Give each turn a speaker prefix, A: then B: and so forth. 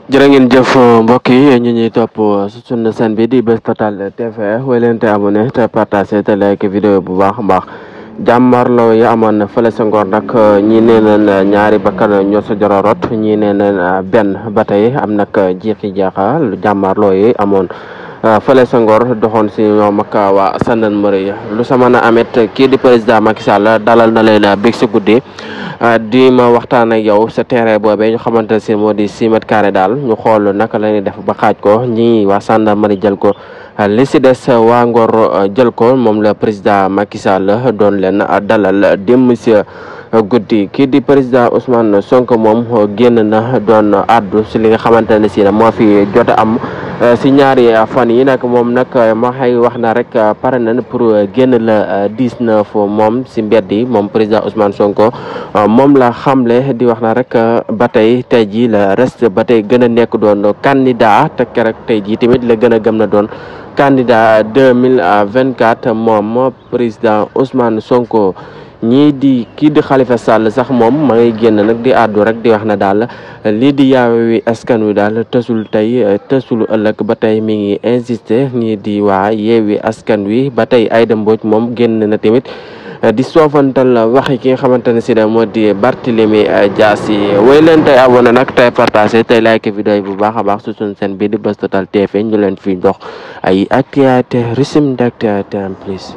A: jërë ngeen jëf mbokk yi ñu ñuy topp suñu chaîne bi di Buzz Total TV way leen te abonné te partagé te like vidéo bu baax a baax jàmmarloo yi amoon na fële sa Ngor nag ñii nee nañ ñaari bakkan ñoo sa joro rot ñii nee nañ benn ba tey am nag jiixi jaaxa jàmmarloo yi amoon fële sa Ngor doxoon si ñoom ak waa gendarmerie lu sa mën a amet kii di président Macky Sall dalal na leen bég si guddi di ma waxtaan ak yow sa terrain boobee ñu xamante ne si moo di 6 mètres carrés daal ñu xool naka la ñuy def ba xaaj ko ñii waa gendarmerie jël ko li si des waa Ngor jël ko moom la président Macky Sall doon leen dalal démb si guddi kii di président Ousmane Sonko moom génn na doon addu si li nga xamante ne si moo fi jot a am si ñaari fan yi nag moom nag ma xay wax na rek pare nañ pour génn la 19 moom si mbedd yi moom président Ousmane Sonko moom la xamle di wax na rek ba tey jii la reste ba tey gën a nekk doon candidat te keroog tey jii tamit la gën a gëm na doon candidat 2024 moom président Ousmane Sonko. ñii di kii di Khalifa Sall sax moom ma ngay génn nag di àddu rek di wax na daal lii di Yewwi Askan Wi daal tësul tey tësul ëllëg ba tey mi ngi insisté ñii di waa Yewwi Askan Wi ba tey Aïda Mbodj moom génn na tamit di soofantal waxi ki nga xamante ne si da moo di Barthélémy Dias yi woy leen tey abonné nag tey partagé tey like vidéo yi bu baax a baax su suñu chaîne bi di Buzz Total TV ñu leen fi dox ay actualité régime d'actualité en plus